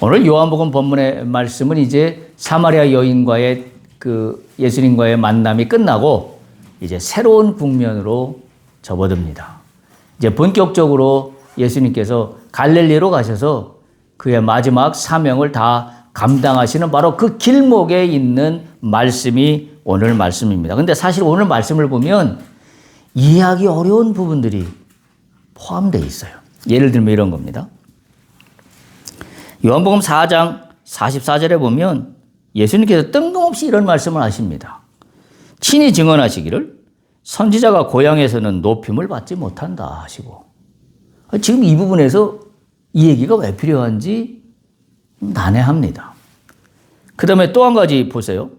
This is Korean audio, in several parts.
오늘 요한복음 본문의 말씀은 이제 사마리아 여인과의 그 예수님과의 만남이 끝나고 이제 새로운 국면으로 접어듭니다. 이제 본격적으로 예수님께서 갈릴리로 가셔서 그의 마지막 사명을 다 감당하시는 바로 그 길목에 있는 말씀이 오늘 말씀입니다. 근데 사실 오늘 말씀을 보면 이해하기 어려운 부분들이 포함되어 있어요. 예를 들면 이런 겁니다. 요한복음 4장 44절에 보면 예수님께서 뜬금없이 이런 말씀을 하십니다. 친히 증언하시기를 선지자가 고향에서는 높임을 받지 못한다 하시고, 지금 이 부분에서 이 얘기가 왜 필요한지 난해합니다. 그 다음에 또 한 가지 보세요.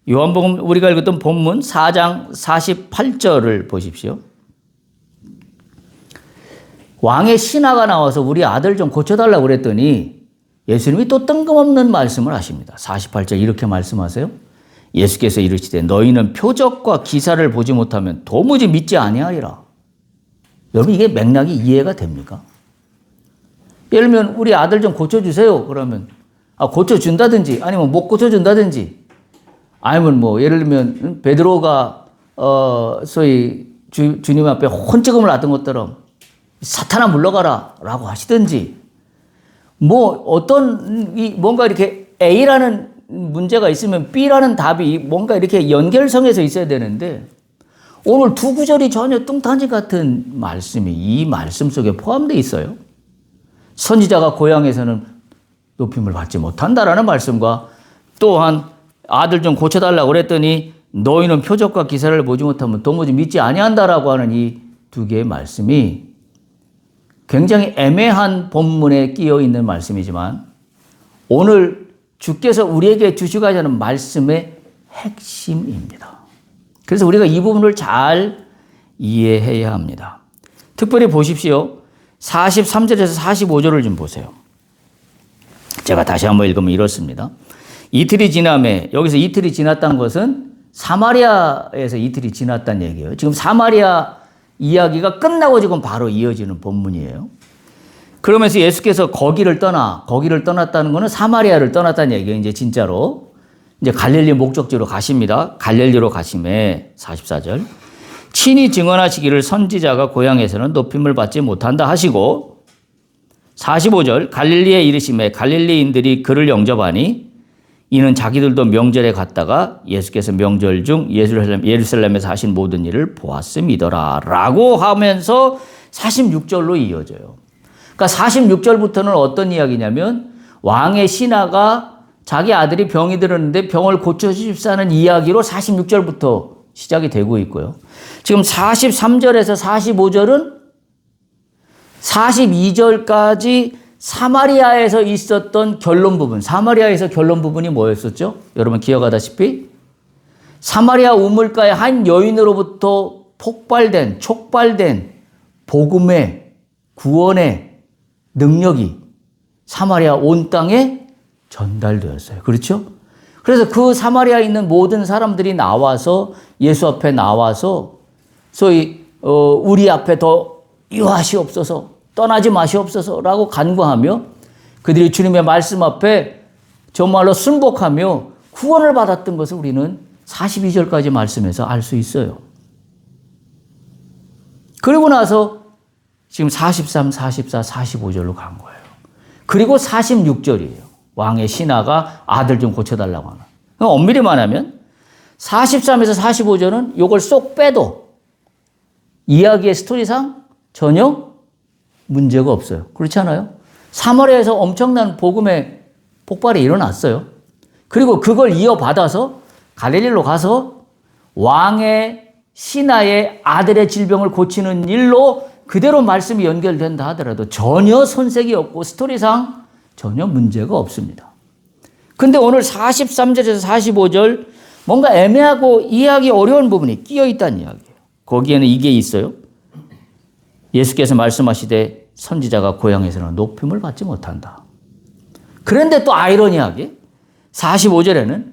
요한복음 우리가 읽었던 본문 4장 48절을 보십시오. 왕의 신하가 나와서 우리 아들 좀 고쳐달라고 그랬더니 예수님이 또 뜬금없는 말씀을 하십니다. 48절 이렇게 말씀하세요. 예수께서 이르시되 너희는 표적과 기사를 보지 못하면 도무지 믿지 아니하리라. 여러분 이게 맥락이 이해가 됩니까? 예를 들면 우리 아들 좀 고쳐주세요. 그러면 고쳐준다든지 아니면 못 고쳐준다든지 아니면 뭐 예를 들면 베드로가 소위 주님 앞에 혼책음을 놨던 것처럼 사탄아 물러가라 라고 하시든지 뭐 어떤 뭔가 이렇게 A라는 문제가 있으면 B라는 답이 뭔가 이렇게 연결성에서 있어야 되는데 오늘 두 구절이 전혀 뚱딴지 같은 말씀이 이 말씀 속에 포함되어 있어요. 선지자가 고향에서는 높임을 받지 못한다라는 말씀과 또한 아들 좀 고쳐달라고 그랬더니 너희는 표적과 기사를 보지 못하면 도무지 믿지 아니한다라고 하는 이 두 개의 말씀이 굉장히 애매한 본문에 끼어 있는 말씀이지만 오늘 주께서 우리에게 주시고자 하는 말씀의 핵심입니다. 그래서 우리가 이 부분을 잘 이해해야 합니다. 특별히 보십시오. 43절에서 45절을 좀 보세요. 제가 다시 한번 읽으면 이렇습니다. 이틀이 지남에, 여기서 이틀이 지났다는 것은 사마리아에서 이틀이 지났다는 얘기예요. 지금 사마리아 이야기가 끝나고 지금 바로 이어지는 본문이에요. 그러면서 예수께서 거기를 떠났다는 것은 사마리아를 떠났다는 얘기예요. 이제 진짜로. 이제 갈릴리 목적지로 가십니다. 갈릴리로 가심에 44절. 친히 증언하시기를 선지자가 고향에서는 높임을 받지 못한다 하시고 45절 갈릴리에 이르심에 갈릴리인들이 그를 영접하니 이는 자기들도 명절에 갔다가 예수께서 명절 중 예루살렘에서 하신 모든 일을 보았음이더라 라고 하면서 46절로 이어져요. 그러니까 46절부터는 어떤 이야기냐면 왕의 신하가 자기 아들이 병이 들었는데 병을 고쳐주십사는 이야기로 46절부터 시작이 되고 있고요. 지금 43절에서 45절은 42절까지 사마리아에서 있었던 결론 부분. 사마리아에서 결론 부분이 뭐였었죠? 여러분 기억하다시피 사마리아 우물가의 한 여인으로부터 촉발된 복음의 구원의 능력이 사마리아 온 땅에 전달되었어요. 그렇죠? 그래서 그 사마리아에 있는 모든 사람들이 나와서 예수 앞에 나와서 소위 우리 앞에 더 유하시옵소서 떠나지 마시옵소서라고 간구하며 그들이 주님의 말씀 앞에 정말로 순복하며 구원을 받았던 것을 우리는 42절까지 말씀에서 알 수 있어요. 그리고 나서 지금 43, 44, 45절로 간 거예요. 그리고 46절이에요. 왕의 신하가 아들 좀 고쳐달라고 하는. 엄밀히 말하면 43에서 45절은 이걸 쏙 빼도 이야기의 스토리상 전혀 문제가 없어요. 그렇지 않아요? 사마리아에서 엄청난 복음의 폭발이 일어났어요. 그리고 그걸 이어받아서 갈릴리로 가서 왕의 신하의 아들의 질병을 고치는 일로 그대로 말씀이 연결된다 하더라도 전혀 손색이 없고 스토리상 전혀 문제가 없습니다. 근데 오늘 43절에서 45절 뭔가 애매하고 이해하기 어려운 부분이 끼어 있다는 이야기예요. 거기에는 이게 있어요. 예수께서 말씀하시되 선지자가 고향에서는 높임을 받지 못한다. 그런데 또 아이러니하게 45절에는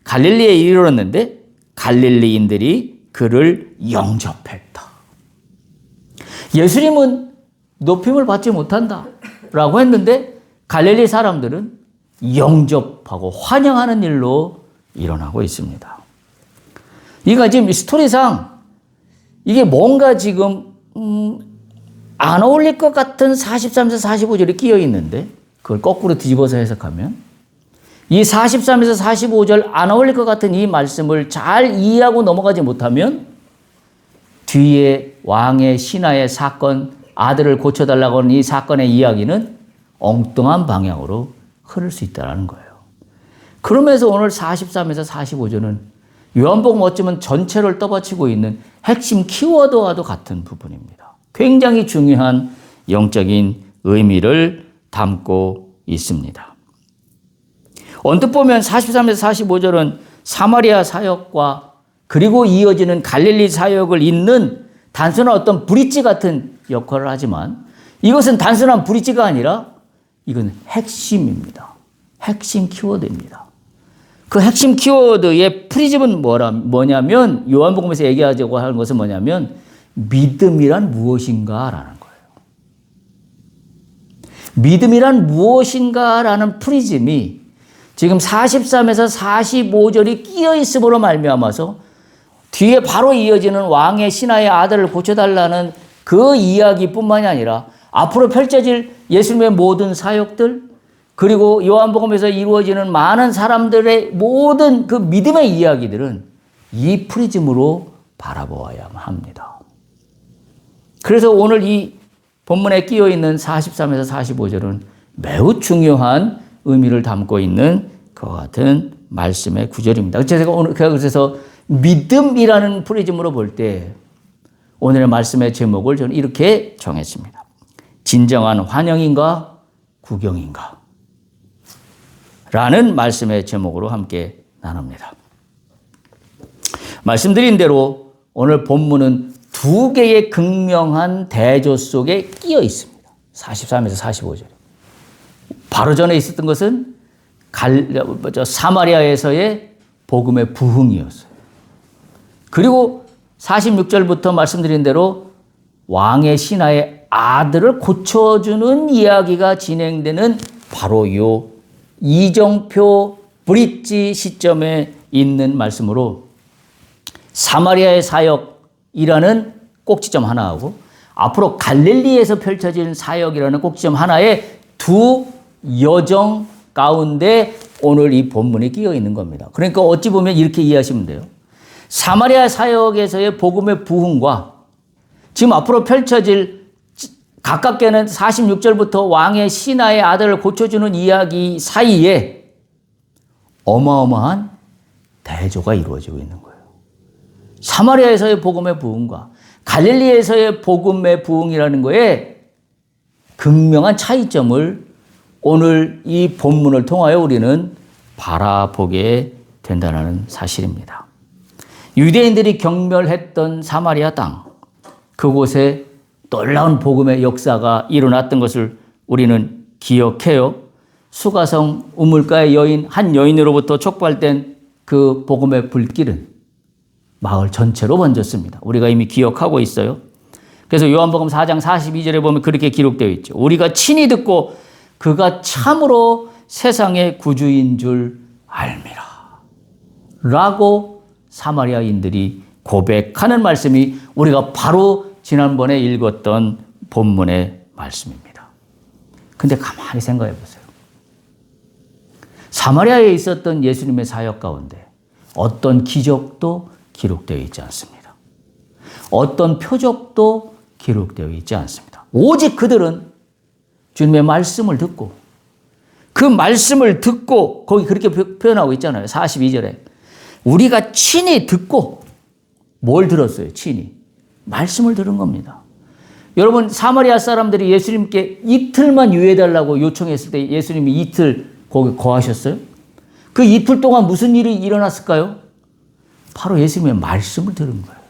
갈릴리에 이르렀는데 갈릴리인들이 그를 영접했다. 예수님은 높임을 받지 못한다 라고 했는데 갈릴리 사람들은 영접하고 환영하는 일로 일어나고 있습니다. 그러니까 지금 이 스토리상 이게 뭔가 지금 안 어울릴 것 같은 43에서 45절이 끼어 있는데 그걸 거꾸로 뒤집어서 해석하면 이 43에서 45절 안 어울릴 것 같은 이 말씀을 잘 이해하고 넘어가지 못하면 뒤에 왕의 신하의 사건, 아들을 고쳐달라고 하는 이 사건의 이야기는 엉뚱한 방향으로 흐를 수 있다는 거예요. 그러면서 오늘 43에서 45절은 요한복음 어쩌면 전체를 떠받치고 있는 핵심 키워드와도 같은 부분입니다. 굉장히 중요한 영적인 의미를 담고 있습니다. 언뜻 보면 43에서 45절은 사마리아 사역과 그리고 이어지는 갈릴리 사역을 잇는 단순한 어떤 브릿지 같은 역할을 하지만 이것은 단순한 브릿지가 아니라 이건 핵심입니다. 핵심 키워드입니다. 그 핵심 키워드의 프리즘은 뭐냐면 요한복음에서 얘기하자고 하는 것은 뭐냐면 믿음이란 무엇인가라는 거예요. 믿음이란 무엇인가라는 프리즘이 지금 43에서 45절이 끼어 있음으로 말미암아서 뒤에 바로 이어지는 왕의 신하의 아들을 고쳐달라는 그 이야기뿐만이 아니라 앞으로 펼쳐질 예수님의 모든 사역들 그리고 요한복음에서 이루어지는 많은 사람들의 모든 그 믿음의 이야기들은 이 프리즘으로 바라보아야만 합니다. 그래서 오늘 이 본문에 끼어 있는 43에서 45절은 매우 중요한 의미를 담고 있는 그와 같은 말씀의 구절입니다. 그래서 믿음이라는 프리즘으로 볼 때 오늘의 말씀의 제목을 저는 이렇게 정했습니다. 진정한 환영인가 구경인가? 라는 말씀의 제목으로 함께 나눕니다. 말씀드린 대로 오늘 본문은 두 개의 극명한 대조 속에 끼어 있습니다. 43에서 45절. 바로 전에 있었던 것은 사마리아에서의 복음의 부흥이었어요. 그리고 46절부터 말씀드린 대로 왕의 신하의 아들을 고쳐주는 이야기가 진행되는 바로 요 이정표 브릿지 시점에 있는 말씀으로 사마리아의 사역이라는 꼭지점 하나하고 앞으로 갈릴리에서 펼쳐진 사역이라는 꼭지점 하나의 두 여정 가운데 오늘 이 본문이 끼어 있는 겁니다. 그러니까 어찌 보면 이렇게 이해하시면 돼요. 사마리아 사역에서의 복음의 부흥과 지금 앞으로 펼쳐질 가깝게는 46절부터 왕의 신하의 아들을 고쳐주는 이야기 사이에 어마어마한 대조가 이루어지고 있는 거예요. 사마리아에서의 복음의 부흥과 갈릴리에서의 복음의 부흥이라는 거에 극명한 차이점을 오늘 이 본문을 통하여 우리는 바라보게 된다는 사실입니다. 유대인들이 경멸했던 사마리아 땅, 그곳에 놀라운 복음의 역사가 일어났던 것을 우리는 기억해요. 수가성 우물가의 여인, 한 여인으로부터 촉발된 그 복음의 불길은 마을 전체로 번졌습니다. 우리가 이미 기억하고 있어요. 그래서 요한복음 4장 42절에 보면 그렇게 기록되어 있죠. 우리가 친히 듣고 그가 참으로 세상의 구주인 줄 알미라. 라고 사마리아인들이 고백하는 말씀이 우리가 바로 지난번에 읽었던 본문의 말씀입니다. 근데 가만히 생각해 보세요. 사마리아에 있었던 예수님의 사역 가운데 어떤 기적도 기록되어 있지 않습니다. 어떤 표적도 기록되어 있지 않습니다. 오직 그들은 주님의 말씀을 듣고 그 말씀을 듣고 거기 그렇게 표현하고 있잖아요. 42절에 우리가 친히 듣고 뭘 들었어요? 친히 말씀을 들은 겁니다. 여러분 사마리아 사람들이 예수님께 이틀만 유예해달라고 요청했을 때 예수님이 이틀 거기 거하셨어요? 그 이틀 동안 무슨 일이 일어났을까요? 바로 예수님의 말씀을 들은 거예요.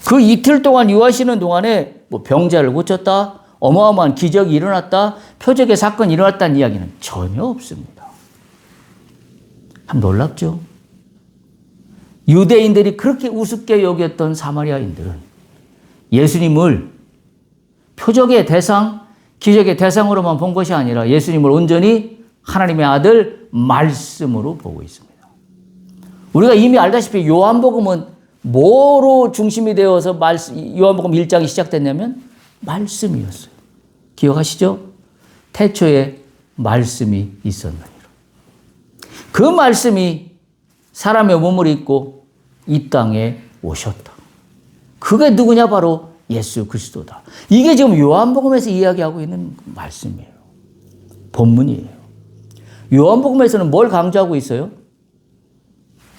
그 이틀 동안 유하시는 동안에 뭐 병자를 고쳤다, 어마어마한 기적이 일어났다, 표적의 사건이 일어났다는 이야기는 전혀 없습니다. 참 놀랍죠? 유대인들이 그렇게 우습게 여겼던 사마리아인들은 예수님을 표적의 대상, 기적의 대상으로만 본 것이 아니라 예수님을 온전히 하나님의 아들 말씀으로 보고 있습니다. 우리가 이미 알다시피 요한복음은 뭐로 중심이 되어서 요한복음 1장이 시작됐냐면 말씀이었어요. 기억하시죠? 태초에 말씀이 있었느니라. 그 말씀이 사람의 몸을 입고 이 땅에 오셨다. 그게 누구냐? 바로 예수 그리스도다. 이게 지금 요한복음에서 이야기하고 있는 말씀이에요. 본문이에요. 요한복음에서는 뭘 강조하고 있어요?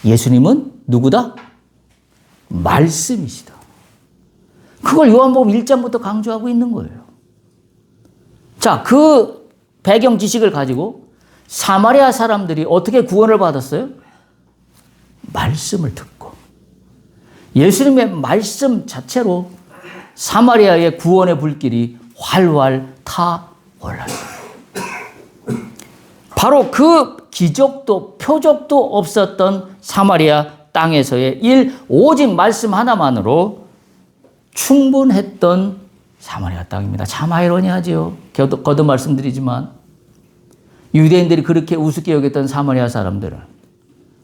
예수님은 누구다? 말씀이시다. 그걸 요한복음 1장부터 강조하고 있는 거예요. 자, 그 배경 지식을 가지고 사마리아 사람들이 어떻게 구원을 받았어요? 말씀을 듣고. 예수님의 말씀 자체로 사마리아의 구원의 불길이 활활 타올랐어요. 바로 그 기적도 표적도 없었던 사마리아 땅에서의 일, 오직 말씀 하나만으로 충분했던 사마리아 땅입니다. 참 아이러니하지요. 거듭 말씀드리지만 유대인들이 그렇게 우습게 여겼던 사마리아 사람들은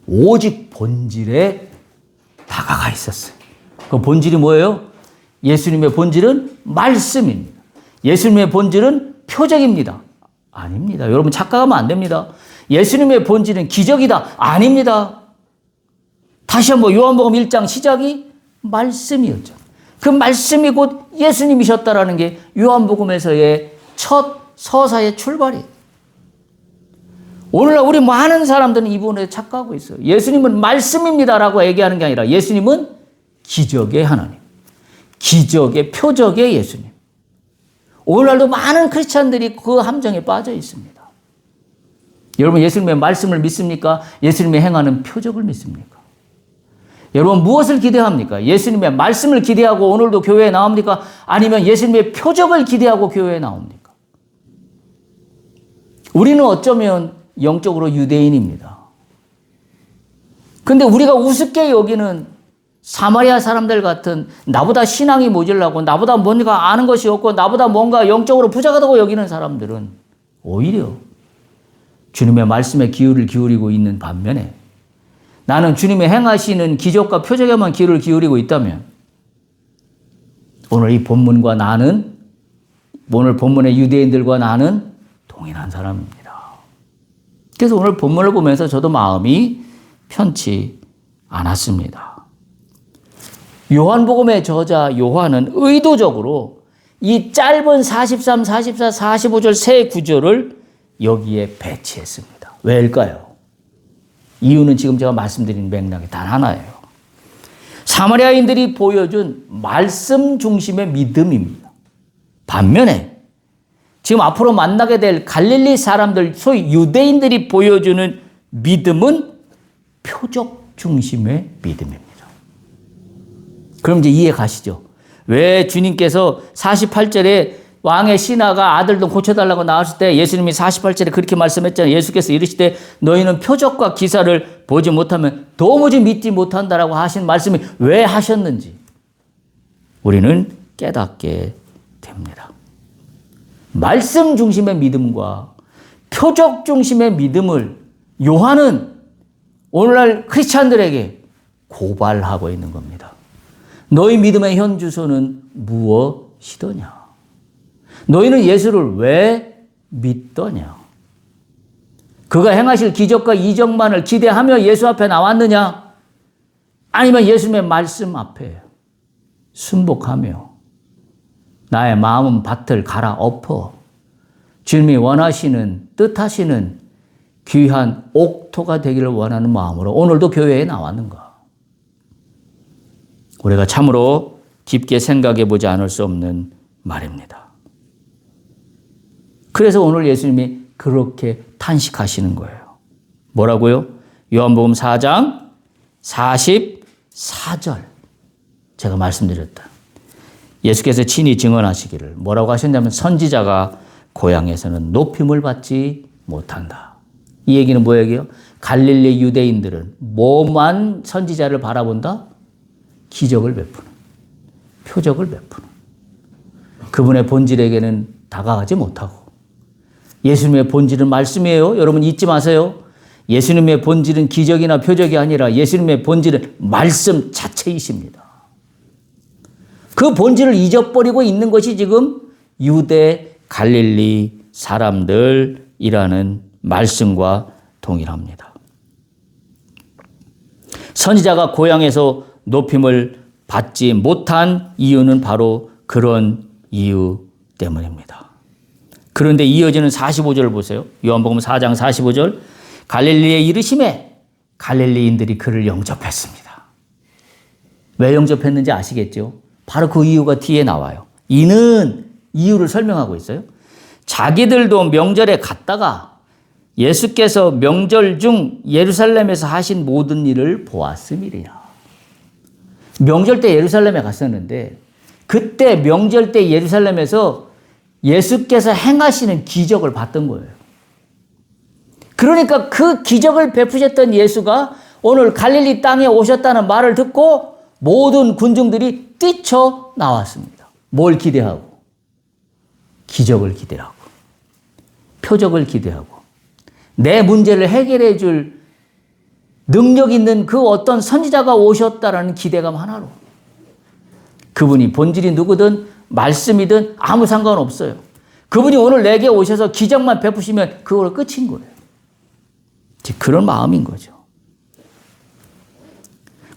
오직 본질에 다가가 있었어요. 그 본질이 뭐예요? 예수님의 본질은 말씀입니다. 예수님의 본질은 표적입니다. 아닙니다. 여러분 착각하면 안 됩니다. 예수님의 본질은 기적이다. 아닙니다. 다시 한번 요한복음 1장 시작이 말씀이었죠. 그 말씀이 곧 예수님이셨다라는 게 요한복음에서의 첫 서사의 출발이에요. 오늘날 우리 많은 사람들은 이 부분에 착각하고 있어요. 예수님은 말씀입니다라고 얘기하는 게 아니라 예수님은 기적의 하나님, 기적의 표적의 예수님. 오늘날도 많은 크리스찬들이 그 함정에 빠져 있습니다. 여러분 예수님의 말씀을 믿습니까? 예수님의 행하는 표적을 믿습니까? 여러분 무엇을 기대합니까? 예수님의 말씀을 기대하고 오늘도 교회에 나옵니까? 아니면 예수님의 표적을 기대하고 교회에 나옵니까? 우리는 어쩌면 영적으로 유대인입니다. 근데 우리가 우습게 여기는 사마리아 사람들 같은 나보다 신앙이 모자라고 나보다 뭔가 아는 것이 없고 나보다 뭔가 영적으로 부족하다고 여기는 사람들은 오히려 주님의 말씀에 귀를 기울이고 있는 반면에 나는 주님의 행하시는 기적과 표적에만 귀를 기울이고 있다면 오늘 이 본문과 나는 오늘 본문의 유대인들과 나는 동일한 사람입니다. 그래서 오늘 본문을 보면서 저도 마음이 편치 않았습니다. 요한복음의 저자 요한은 의도적으로 이 짧은 43, 44, 45절 세 구절을 여기에 배치했습니다. 왜일까요? 이유는 지금 제가 말씀드린 맥락이 단 하나예요. 사마리아인들이 보여준 말씀 중심의 믿음입니다. 반면에 지금 앞으로 만나게 될 갈릴리 사람들, 소위 유대인들이 보여주는 믿음은 표적 중심의 믿음입니다. 그럼 이제 이해 가시죠? 왜 주님께서 48절에 왕의 신하가 아들 좀 고쳐달라고 나왔을 때 예수님이 48절에 그렇게 말씀했잖아요. 예수께서 이르시되 너희는 표적과 기사를 보지 못하면 도무지 믿지 못한다라고 하신 말씀이 왜 하셨는지 우리는 깨닫게 됩니다. 말씀 중심의 믿음과 표적 중심의 믿음을 요한은 오늘날 크리스찬들에게 고발하고 있는 겁니다. 너희 믿음의 현주소는 무엇이더냐? 너희는 예수를 왜 믿더냐? 그가 행하실 기적과 이적만을 기대하며 예수 앞에 나왔느냐? 아니면 예수님의 말씀 앞에 순복하며 나의 마음 밭을 갈아엎어 주님이 원하시는 뜻하시는 귀한 옥토가 되기를 원하는 마음으로 오늘도 교회에 나왔는가? 우리가 참으로 깊게 생각해 보지 않을 수 없는 말입니다. 그래서 오늘 예수님이 그렇게 탄식하시는 거예요. 뭐라고요? 요한복음 4장 44절. 제가 말씀드렸다. 예수께서 친히 증언하시기를 뭐라고 하셨냐면 선지자가 고향에서는 높임을 받지 못한다. 이 얘기는 뭐 얘기예요? 갈릴리 유대인들은 뭐만 선지자를 바라본다? 기적을 베푸는, 표적을 베푸는. 그분의 본질에게는 다가가지 못하고 예수님의 본질은 말씀이에요. 여러분 잊지 마세요. 예수님의 본질은 기적이나 표적이 아니라 예수님의 본질은 말씀 자체이십니다. 그 본질을 잊어버리고 있는 것이 지금 유대 갈릴리 사람들이라는 말씀과 동일합니다. 선지자가 고향에서 높임을 받지 못한 이유는 바로 그런 이유 때문입니다. 그런데 이어지는 45절을 보세요. 요한복음 4장 45절. 갈릴리에 이르심에 갈릴리인들이 그를 영접했습니다. 왜 영접했는지 아시겠죠? 바로 그 이유가 뒤에 나와요. 이는 이유를 설명하고 있어요. 자기들도 명절에 갔다가 예수께서 명절 중 예루살렘에서 하신 모든 일을 보았음이리라. 명절 때 예루살렘에 갔었는데 그때 명절 때 예루살렘에서 예수께서 행하시는 기적을 봤던 거예요. 그러니까 그 기적을 베푸셨던 예수가 오늘 갈릴리 땅에 오셨다는 말을 듣고 모든 군중들이 뛰쳐나왔습니다. 뭘 기대하고? 기적을 기대하고, 표적을 기대하고, 내 문제를 해결해 줄 능력 있는 그 어떤 선지자가 오셨다라는 기대감 하나로. 그분이 본질이 누구든 말씀이든 아무 상관없어요. 그분이 오늘 내게 오셔서 기적만 베푸시면 그걸로 끝인 거예요. 그런 마음인 거죠.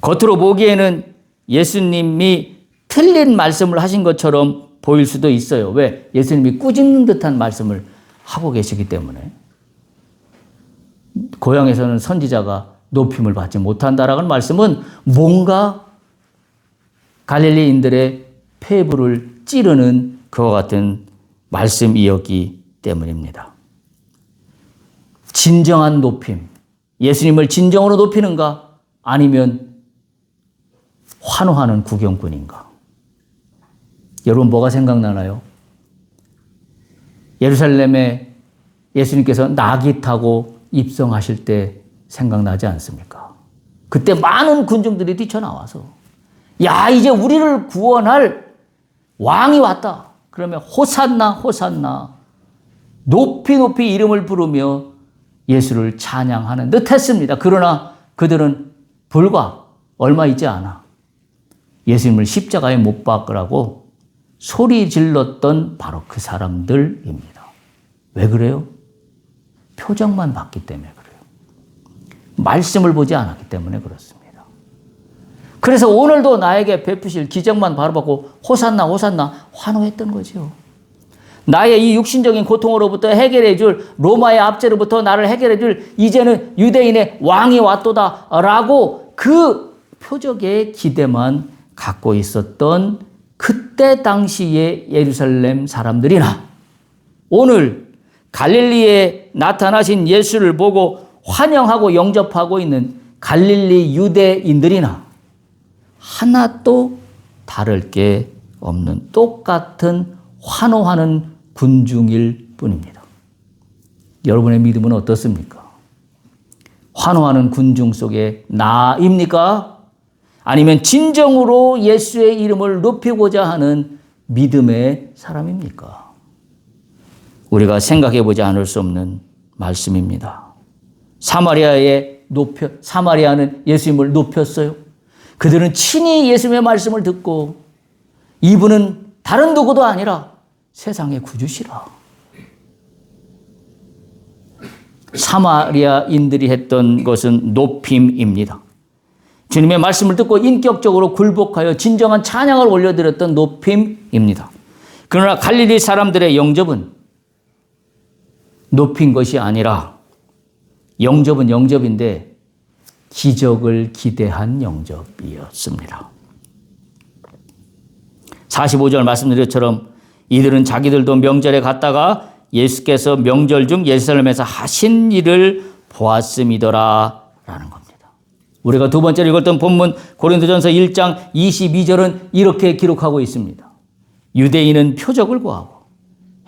겉으로 보기에는 예수님이 틀린 말씀을 하신 것처럼 보일 수도 있어요. 왜? 예수님이 꾸짖는 듯한 말씀을 하고 계시기 때문에. 고향에서는 선지자가 높임을 받지 못한다라는 말씀은 뭔가 갈릴리인들의 폐부를 찌르는 그와 같은 말씀이었기 때문입니다. 진정한 높임, 예수님을 진정으로 높이는가? 아니면 환호하는 구경꾼인가? 여러분 뭐가 생각나나요? 예루살렘에 예수님께서 나귀 타고 입성하실 때 생각나지 않습니까? 그때 많은 군중들이 뛰쳐나와서 야, 이제 우리를 구원할 왕이 왔다. 그러면 호산나 호산나 높이 높이 이름을 부르며 예수를 찬양하는 듯 했습니다. 그러나 그들은 불과 얼마 있지 않아 예수님을 십자가에 못 박으라고 소리 질렀던 바로 그 사람들입니다. 왜 그래요? 표정만 봤기 때문에 그래요. 말씀을 보지 않았기 때문에 그렇습니다. 그래서 오늘도 나에게 베푸실 기적만 바라보고 호산나 호산나 환호했던 거죠. 나의 이 육신적인 고통으로부터 해결해 줄 로마의 압제로부터 나를 해결해 줄 이제는 유대인의 왕이 왔도다 라고 그 표적의 기대만 갖고 있었던 그때 당시의 예루살렘 사람들이나 오늘 갈릴리에 나타나신 예수를 보고 환영하고 영접하고 있는 갈릴리 유대인들이나 하나도 다를 게 없는 똑같은 환호하는 군중일 뿐입니다. 여러분의 믿음은 어떻습니까? 환호하는 군중 속에 나입니까? 아니면 진정으로 예수의 이름을 높이고자 하는 믿음의 사람입니까? 우리가 생각해 보지 않을 수 없는 말씀입니다. 사마리아는 예수님을 높였어요. 그들은 친히 예수님의 말씀을 듣고 이분은 다른 누구도 아니라 세상의 구주시라. 사마리아인들이 했던 것은 높임입니다. 주님의 말씀을 듣고 인격적으로 굴복하여 진정한 찬양을 올려드렸던 높임입니다. 그러나 갈릴리 사람들의 영접은 높인 것이 아니라 영접은 영접인데 기적을 기대한 영접이었습니다. 45절 말씀드린 것처럼 이들은 자기들도 명절에 갔다가 예수께서 명절 중 예루살렘에서 하신 일을 보았음이더라 라는 겁니다. 우리가 두 번째로 읽었던 본문 고린도전서 1장 22절은 이렇게 기록하고 있습니다. 유대인은 표적을 구하고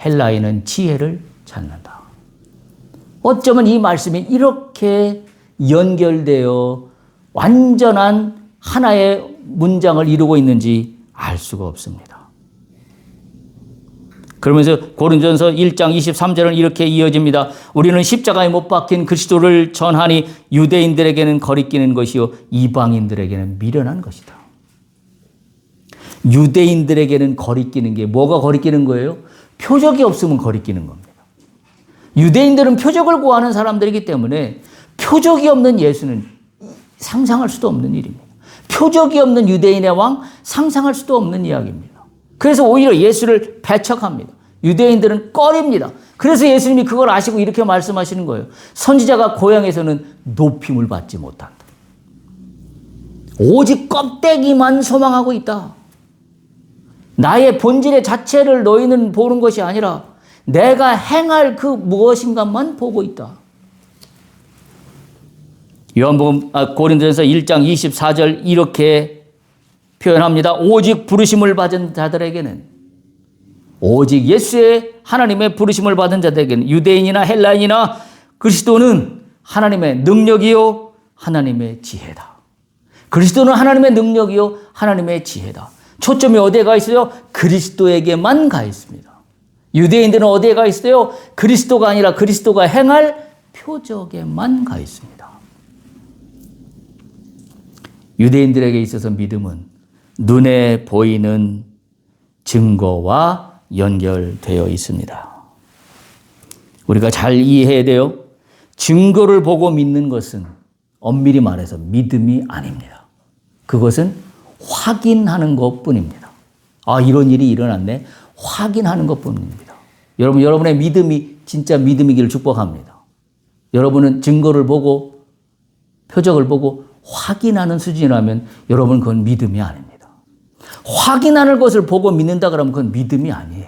헬라인은 지혜를 찾는다. 어쩌면 이 말씀이 이렇게 연결되어 완전한 하나의 문장을 이루고 있는지 알 수가 없습니다. 그러면서 고린도전서 1장 23절은 이렇게 이어집니다. 우리는 십자가에 못 박힌 그리스도를 전하니 유대인들에게는 거리끼는 것이요 이방인들에게는 미련한 것이다. 유대인들에게는 거리끼는 게 뭐가 거리끼는 거예요? 표적이 없으면 거리끼는 겁니다. 유대인들은 표적을 구하는 사람들이기 때문에 표적이 없는 예수는 상상할 수도 없는 일입니다. 표적이 없는 유대인의 왕 상상할 수도 없는 이야기입니다. 그래서 오히려 예수를 배척합니다. 유대인들은 꺼립니다. 그래서 예수님이 그걸 아시고 이렇게 말씀하시는 거예요. 선지자가 고향에서는 높임을 받지 못한다. 오직 껍데기만 소망하고 있다. 나의 본질의 자체를 너희는 보는 것이 아니라 내가 행할 그 무엇인가만 보고 있다. 고린도전서 1장 24절 이렇게 표현합니다. 오직 부르심을 받은 자들에게는, 오직 예수의 하나님의 부르심을 받은 자들에게는, 유대인이나 헬라인이나 그리스도는 하나님의 능력이요 하나님의 지혜다. 그리스도는 하나님의 능력이요 하나님의 지혜다. 초점이 어디에 가 있어요? 그리스도에게만 가 있습니다. 유대인들은 어디에 가 있어요? 그리스도가 아니라 그리스도가 행할 표적에만 가 있습니다. 유대인들에게 있어서 믿음은 눈에 보이는 증거와 연결되어 있습니다. 우리가 잘 이해해야 돼요. 증거를 보고 믿는 것은 엄밀히 말해서 믿음이 아닙니다. 그것은 확인하는 것뿐입니다. 아, 이런 일이 일어났네. 확인하는 것뿐입니다. 여러분, 여러분의 믿음이 진짜 믿음이기를 축복합니다. 여러분은 증거를 보고 표적을 보고 확인하는 수준이라면 여러분 그건 믿음이 아닙니다. 확인하는 것을 보고 믿는다 그러면 그건 믿음이 아니에요.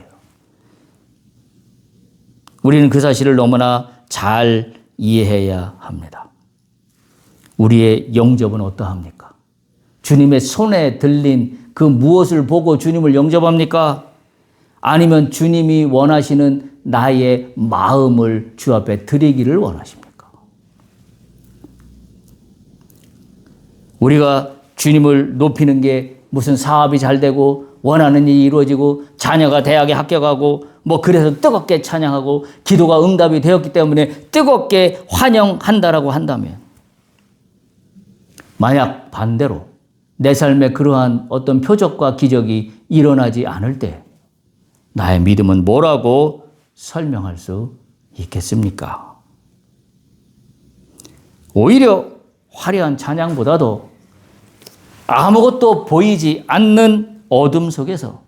우리는 그 사실을 너무나 잘 이해해야 합니다. 우리의 영접은 어떠합니까? 주님의 손에 들린 그 무엇을 보고 주님을 영접합니까? 아니면 주님이 원하시는 나의 마음을 주 앞에 드리기를 원하십니까? 우리가 주님을 높이는 게 무슨 사업이 잘 되고 원하는 일이 이루어지고 자녀가 대학에 합격하고 뭐 그래서 뜨겁게 찬양하고 기도가 응답이 되었기 때문에 뜨겁게 환영한다라고 한다면, 만약 반대로 내 삶에 그러한 어떤 표적과 기적이 일어나지 않을 때 나의 믿음은 뭐라고 설명할 수 있겠습니까? 오히려 화려한 찬양보다도 아무것도 보이지 않는 어둠 속에서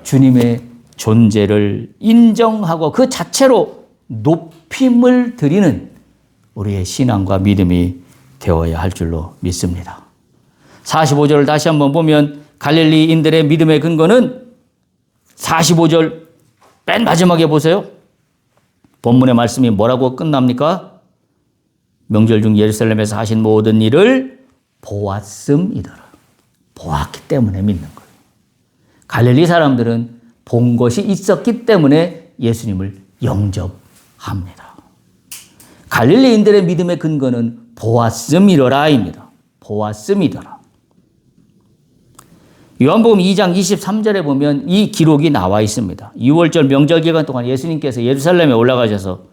주님의 존재를 인정하고 그 자체로 높임을 드리는 우리의 신앙과 믿음이 되어야 할 줄로 믿습니다. 45절을 다시 한번 보면 갈릴리인들의 믿음의 근거는 45절 맨 마지막에 보세요. 본문의 말씀이 뭐라고 끝납니까? 명절 중 예루살렘에서 하신 모든 일을 보았음이더라. 보았기 때문에 믿는 거예요. 갈릴리 사람들은 본 것이 있었기 때문에 예수님을 영접합니다. 갈릴리인들의 믿음의 근거는 보았음이더라입니다. 보았음이더라. 요한복음 2장 23절에 보면 이 기록이 나와 있습니다. 6월절 명절 기간 동안 예수님께서 예루살렘에 올라가셔서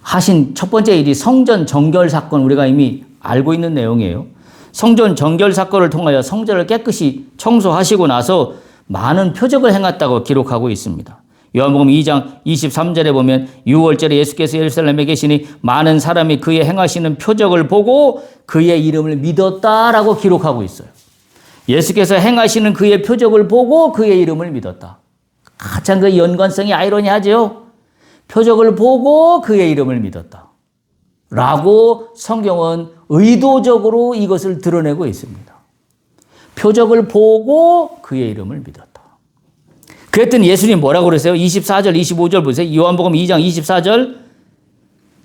하신 첫 번째 일이 성전 정결 사건, 우리가 이미 알고 있는 내용이에요. 성전 정결 사건을 통하여 성전을 깨끗이 청소하시고 나서 많은 표적을 행했다고 기록하고 있습니다. 요한복음 2장 23절에 보면 6월절에 예수께서 예루살렘에 계시니 많은 사람이 그의 행하시는 표적을 보고 그의 이름을 믿었다라고 기록하고 있어요. 예수께서 행하시는 그의 표적을 보고 그의 이름을 믿었다. 참 그 연관성이 아이러니하죠. 표적을 보고 그의 이름을 믿었다. 라고 성경은 의도적으로 이것을 드러내고 있습니다. 표적을 보고 그의 이름을 믿었다. 그랬더니 예수님 뭐라고 그러세요? 24절, 25절 보세요. 요한복음 2장 24절.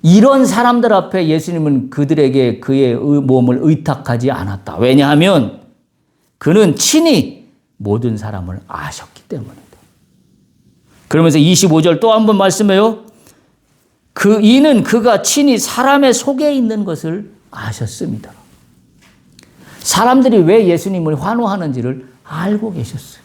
이런 사람들 앞에 예수님은 그들에게 그의 몸을 의탁하지 않았다. 왜냐하면 그는 친히 모든 사람을 아셨기 때문이다. 그러면서 25절 또 한 번 말씀해요. 이는 그가 친히 사람의 속에 있는 것을 아셨습니다. 사람들이 왜 예수님을 환호하는지를 알고 계셨어요.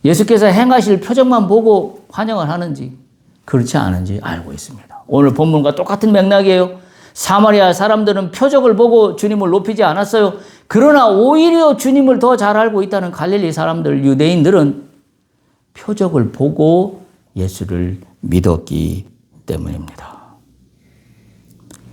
예수께서 행하실 표정만 보고 환영을 하는지 그렇지 않은지 알고 있습니다. 오늘 본문과 똑같은 맥락이에요. 사마리아 사람들은 표적을 보고 주님을 높이지 않았어요. 그러나 오히려 주님을 더 잘 알고 있다는 갈릴리 사람들, 유대인들은 표적을 보고 예수를 믿었기 때문입니다.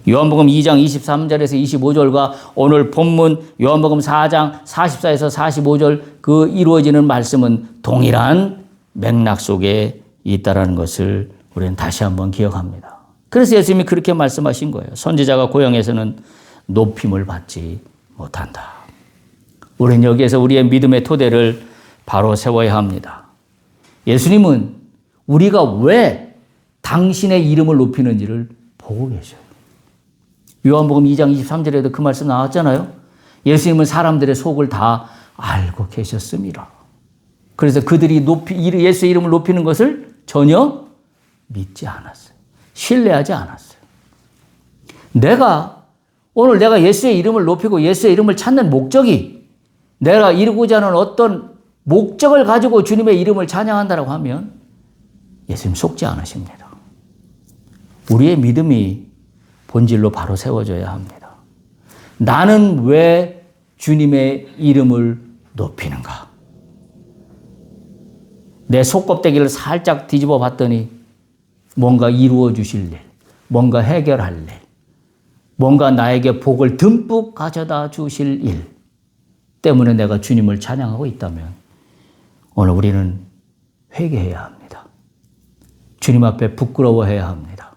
요한복음 2장 23절에서 25절과 오늘 본문 요한복음 4장 44에서 45절 그 이루어지는 말씀은 동일한 맥락 속에 있다는 것을 우리는 다시 한번 기억합니다. 그래서 예수님이 그렇게 말씀하신 거예요. 선지자가 고향에서는 높임을 받지 못한다. 우리는 여기에서 우리의 믿음의 토대를 바로 세워야 합니다. 예수님은 우리가 왜 당신의 이름을 높이는지를 보고 계셔요. 요한복음 2장 23절에도 그 말씀 나왔잖아요. 예수님은 사람들의 속을 다 알고 계셨습니다. 그래서 그들이 예수 이름을 높이는 것을 전혀 믿지 않았어요. 신뢰하지 않았어요. 오늘 내가 예수의 이름을 높이고 예수의 이름을 찾는 목적이 내가 이루고자 하는 어떤 목적을 가지고 주님의 이름을 찬양한다고 하면 예수님 속지 않으십니다. 우리의 믿음이 본질로 바로 세워져야 합니다. 나는 왜 주님의 이름을 높이는가? 내 속껍데기를 살짝 뒤집어 봤더니 뭔가 이루어 주실 일, 뭔가 해결할 일, 뭔가 나에게 복을 듬뿍 가져다 주실 일 때문에 내가 주님을 찬양하고 있다면 오늘 우리는 회개해야 합니다. 주님 앞에 부끄러워해야 합니다.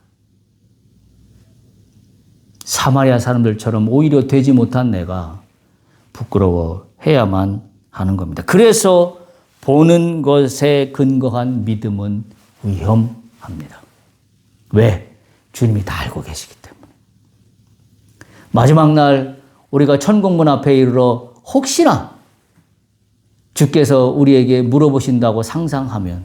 사마리아 사람들처럼 오히려 되지 못한 내가 부끄러워해야만 하는 겁니다. 그래서 보는 것에 근거한 믿음은 위험합니다. 왜? 주님이 다 알고 계시기 때문에. 마지막 날 우리가 천국문 앞에 이르러 혹시나 주께서 우리에게 물어보신다고 상상하면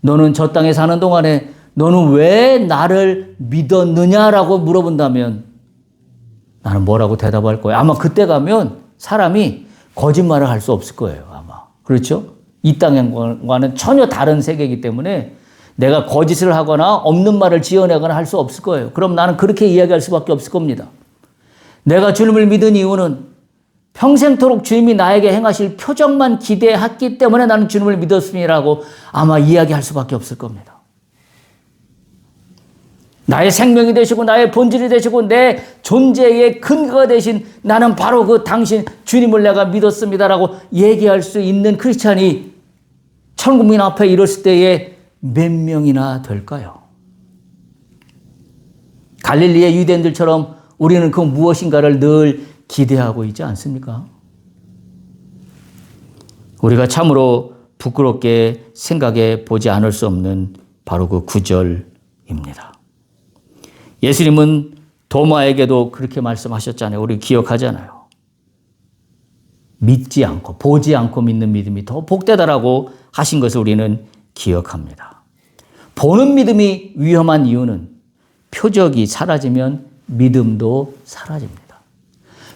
너는 저 땅에 사는 동안에 너는 왜 나를 믿었느냐라고 물어본다면 나는 뭐라고 대답할 거예요? 아마 그때 가면 사람이 거짓말을 할 수 없을 거예요. 아마. 그렇죠? 이 땅과는 전혀 다른 세계이기 때문에 내가 거짓을 하거나 없는 말을 지어내거나 할 수 없을 거예요. 그럼 나는 그렇게 이야기할 수밖에 없을 겁니다. 내가 주님을 믿은 이유는 평생토록 주님이 나에게 행하실 표적만 기대했기 때문에 나는 주님을 믿었음이라고 아마 이야기할 수밖에 없을 겁니다. 나의 생명이 되시고 나의 본질이 되시고 내 존재의 근거가 되신 나는 바로 그 당신 주님을 내가 믿었습니다라고 얘기할 수 있는 크리스찬이 천국민 앞에 이뤘을 때에 몇 명이나 될까요? 갈릴리의 유대인들처럼 우리는 그 무엇인가를 늘 기대하고 있지 않습니까? 우리가 참으로 부끄럽게 생각해 보지 않을 수 없는 바로 그 구절입니다. 예수님은 도마에게도 그렇게 말씀하셨잖아요. 우리 기억하잖아요. 믿지 않고 보지 않고 믿는 믿음이 더 복되다라고 하신 것을 우리는 기억합니다. 보는 믿음이 위험한 이유는 표적이 사라지면 믿음도 사라집니다.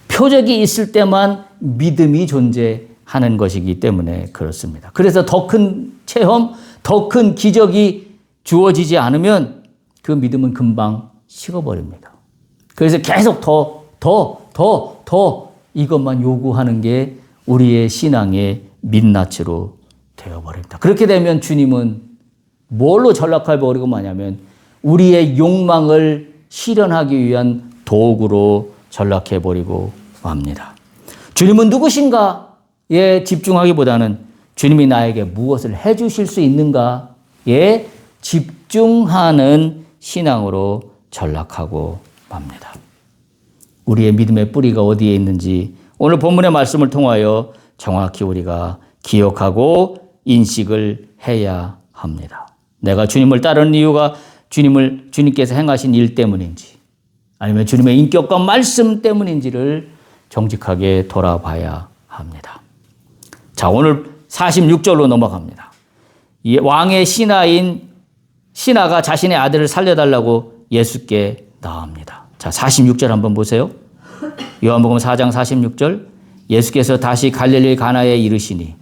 표적이 있을 때만 믿음이 존재하는 것이기 때문에 그렇습니다. 그래서 더 큰 체험, 더 큰 기적이 주어지지 않으면 그 믿음은 금방 식어버립니다. 그래서 계속 더 이것만 요구하는 게 우리의 신앙의 민낯으로 되어버립니다. 그렇게 되면 주님은 뭘로 전락해 버리고 마냐면 우리의 욕망을 실현하기 위한 도구로 전락해 버리고 맙니다. 주님은 누구신가에 집중하기보다는 주님이 나에게 무엇을 해주실 수 있는가에 집중하는 신앙으로 전락하고 맙니다. 우리의 믿음의 뿌리가 어디에 있는지 오늘 본문의 말씀을 통하여 정확히 우리가 기억하고 인식을 해야 합니다. 내가 주님을 따르는 이유가 주님께서 행하신 일 때문인지 아니면 주님의 인격과 말씀 때문인지를 정직하게 돌아봐야 합니다. 자, 오늘 46절로 넘어갑니다. 이 왕의 신하가 자신의 아들을 살려달라고 예수께 나옵니다. 자, 46절 한번 보세요. 요한복음 4장 46절 예수께서 다시 갈릴리 가나에 이르시니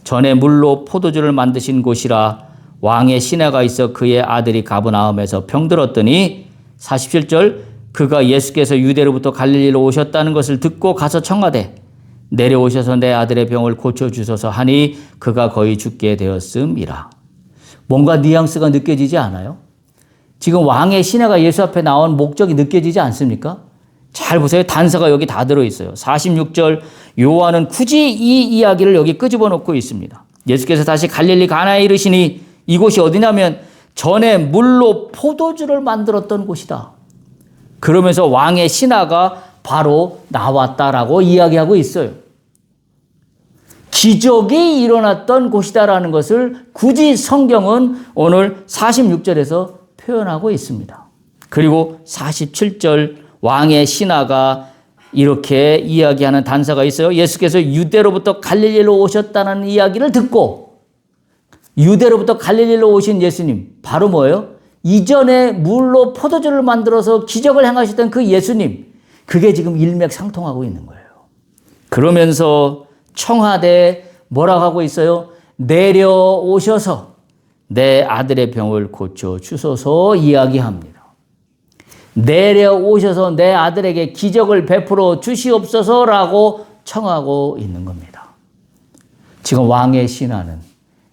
전에 물로 포도주를 만드신 곳이라 왕의 시내가 있어 그의 아들이 가버나움에서 병들었더니 47절 그가 예수께서 유대로부터 갈릴리로 오셨다는 것을 듣고 가서 청하되 내려오셔서 내 아들의 병을 고쳐주소서 하니 그가 거의 죽게 되었음이라. 뭔가 뉘앙스가 느껴지지 않아요? 지금 왕의 시내가 예수 앞에 나온 목적이 느껴지지 않습니까? 잘 보세요. 단서가 여기 다 들어있어요. 46절 요한은 굳이 이 이야기를 여기 끄집어 놓고 있습니다. 예수께서 다시 갈릴리 가나에 이르시니 이곳이 어디냐면 전에 물로 포도주를 만들었던 곳이다. 그러면서 왕의 신하가 바로 나왔다라고 이야기하고 있어요. 기적이 일어났던 곳이다라는 것을 굳이 성경은 오늘 46절에서 표현하고 있습니다. 그리고 47절 왕의 신하가 이렇게 이야기하는 단서가 있어요. 예수께서 유대로부터 갈릴리로 오셨다는 이야기를 듣고 유대로부터 갈릴리로 오신 예수님 바로 뭐예요? 이전에 물로 포도주를 만들어서 기적을 행하셨던 그 예수님 그게 지금 일맥상통하고 있는 거예요. 그러면서 청하되 뭐라고 하고 있어요? 내려오셔서 내 아들의 병을 고쳐 주소서 이야기합니다. 내려오셔서 내 아들에게 기적을 베풀어 주시옵소서라고 청하고 있는 겁니다. 지금 왕의 신하는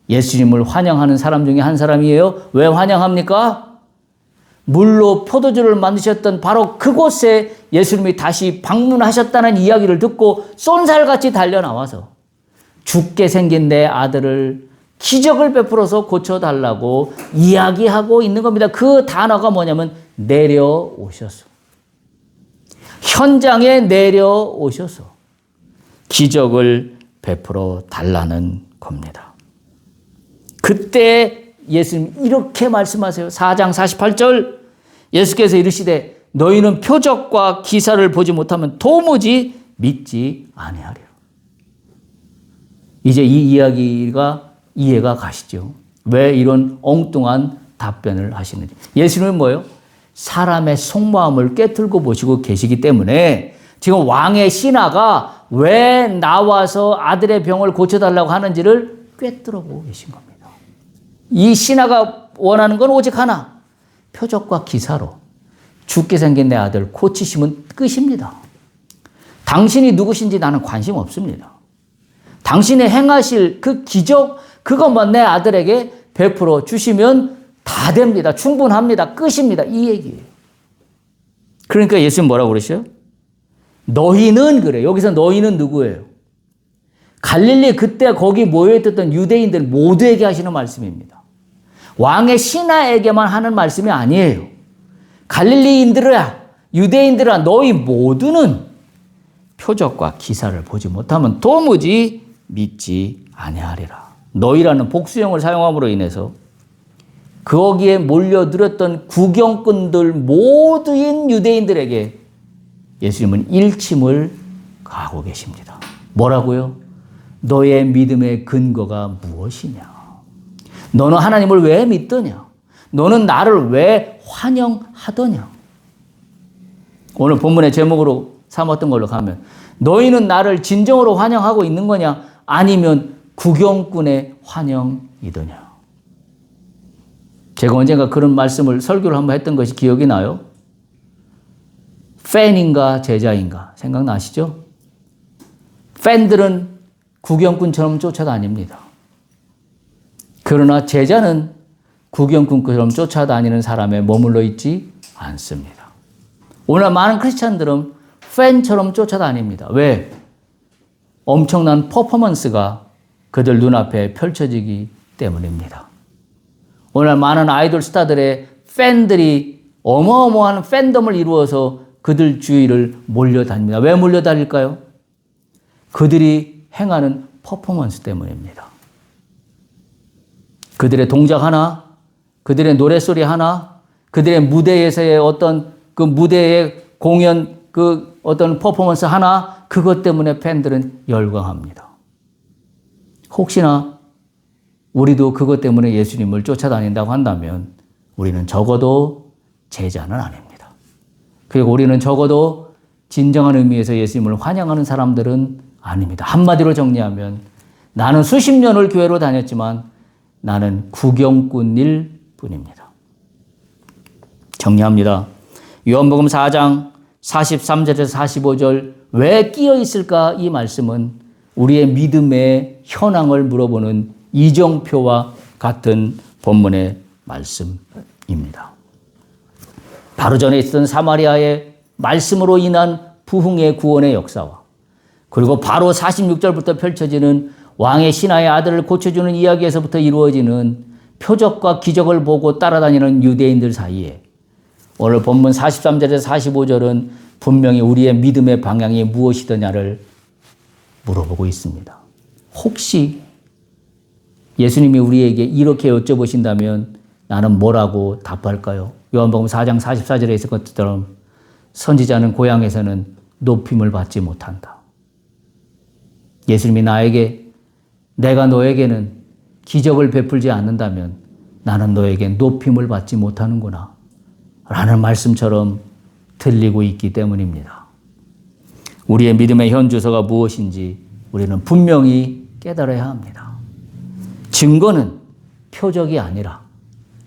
예수님을 환영하는 사람 중에 한 사람이에요. 왜 환영합니까? 물로 포도주를 만드셨던 바로 그곳에 예수님이 다시 방문하셨다는 이야기를 듣고 쏜살같이 달려나와서 죽게 생긴 내 아들을 기적을 베풀어서 고쳐달라고 이야기하고 있는 겁니다. 그 단어가 뭐냐면 내려오셔서. 현장에 내려오셔서 기적을 베풀어 달라는 겁니다. 그때 예수님 이렇게 말씀하세요. 4장 48절 예수께서 이르시되 너희는 표적과 기사를 보지 못하면 도무지 믿지 아니하리라. 이제 이 이야기가 이해가 가시죠. 왜 이런 엉뚱한 답변을 하시는지. 예수님은 뭐예요? 사람의 속마음을 꿰뚫고 보시고 계시기 때문에 지금 왕의 신하가 왜 나와서 아들의 병을 고쳐달라고 하는지를 꿰뚫어 보고 계신 겁니다. 이 신하가 원하는 건 오직 하나. 표적과 기사로 죽게 생긴 내 아들 고치시면 끝입니다. 당신이 누구신지 나는 관심 없습니다. 당신이 행하실 그 기적 그것만 내 아들에게 베풀어 주시면 다 됩니다. 충분합니다. 끝입니다. 이 얘기예요. 그러니까 예수님 뭐라고 그러셔요? 너희는 그래. 여기서 너희는 누구예요? 갈릴리 그때 거기 모여있던 유대인들 모두에게 하시는 말씀입니다. 왕의 신하에게만 하는 말씀이 아니에요. 갈릴리인들아, 유대인들아, 너희 모두는 표적과 기사를 보지 못하면 도무지 믿지 아니하리라. 너희라는 복수형을 사용함으로 인해서 거기에 몰려들었던 구경꾼들 모두인 유대인들에게 예수님은 일침을 가하고 계십니다. 뭐라고요? 너의 믿음의 근거가 무엇이냐? 너는 하나님을 왜 믿더냐? 너는 나를 왜 환영하더냐? 오늘 본문의 제목으로 삼았던 걸로 가면 너희는 나를 진정으로 환영하고 있는 거냐? 아니면 구경꾼의 환영이더냐? 제가 언젠가 그런 말씀을 설교를 한번 했던 것이 기억이 나요. 팬인가 제자인가 생각나시죠? 팬들은 구경꾼처럼 쫓아다닙니다. 그러나 제자는 구경꾼처럼 쫓아다니는 사람에 머물러 있지 않습니다. 오늘 많은 크리스찬들은 팬처럼 쫓아다닙니다. 왜? 엄청난 퍼포먼스가 그들 눈앞에 펼쳐지기 때문입니다. 오늘 많은 아이돌 스타들의 팬들이 어마어마한 팬덤을 이루어서 그들 주위를 몰려다닙니다. 왜 몰려다닐까요? 그들이 행하는 퍼포먼스 때문입니다. 그들의 동작 하나, 그들의 노랫소리 하나, 그들의 무대에서의 어떤 그 무대의 공연, 그 어떤 퍼포먼스 하나, 그것 때문에 팬들은 열광합니다. 혹시나 우리도 그것 때문에 예수님을 쫓아다닌다고 한다면 우리는 적어도 제자는 아닙니다. 그리고 우리는 적어도 진정한 의미에서 예수님을 환영하는 사람들은 아닙니다. 한마디로 정리하면 나는 수십 년을 교회로 다녔지만 나는 구경꾼일 뿐입니다. 정리합니다. 요한복음 4장 43절에서 45절 왜 끼어 있을까? 이 말씀은 우리의 믿음의 현황을 물어보는 이정표와 같은 본문의 말씀입니다. 바로 전에 있었던 사마리아의 말씀으로 인한 부흥의 구원의 역사와 그리고 바로 46절부터 펼쳐지는 왕의 신하의 아들을 고쳐주는 이야기에서부터 이루어지는 표적과 기적을 보고 따라다니는 유대인들 사이에 오늘 본문 43절에서 45절은 분명히 우리의 믿음의 방향이 무엇이더냐를 물어보고 있습니다. 혹시 예수님이 우리에게 이렇게 여쭤보신다면 나는 뭐라고 답할까요? 요한복음 4장 44절에 있을 것처럼 선지자는 고향에서는 높임을 받지 못한다. 예수님이 나에게 내가 너에게는 기적을 베풀지 않는다면 나는 너에게 높임을 받지 못하는구나 라는 말씀처럼 들리고 있기 때문입니다. 우리의 믿음의 현주소가 무엇인지 우리는 분명히 깨달아야 합니다. 증거는 표적이 아니라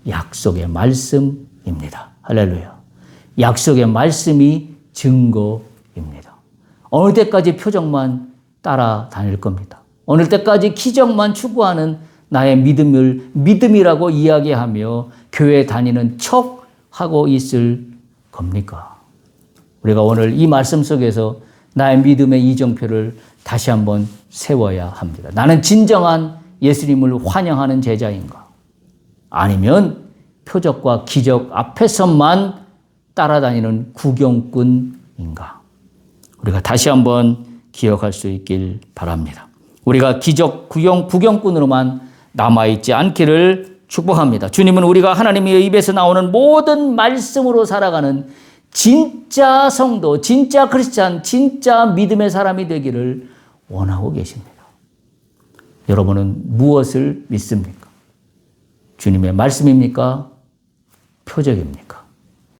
약속의 말씀입니다. 할렐루야. 약속의 말씀이 증거입니다. 어느 때까지 표적만 따라다닐 겁니다. 어느 때까지 기적만 추구하는 나의 믿음을 믿음이라고 이야기하며 교회 다니는 척 하고 있을 겁니까? 우리가 오늘 이 말씀 속에서 나의 믿음의 이정표를 다시 한번 세워야 합니다. 나는 진정한 예수님을 환영하는 제자인가? 아니면 표적과 기적 앞에서만 따라다니는 구경꾼인가? 우리가 다시 한번 기억할 수 있길 바랍니다. 우리가 기적 구경꾼으로만 남아있지 않기를 축복합니다. 주님은 우리가 하나님의 입에서 나오는 모든 말씀으로 살아가는 진짜 성도, 진짜 크리스찬, 진짜 믿음의 사람이 되기를 원하고 계십니다. 여러분은 무엇을 믿습니까? 주님의 말씀입니까? 표적입니까?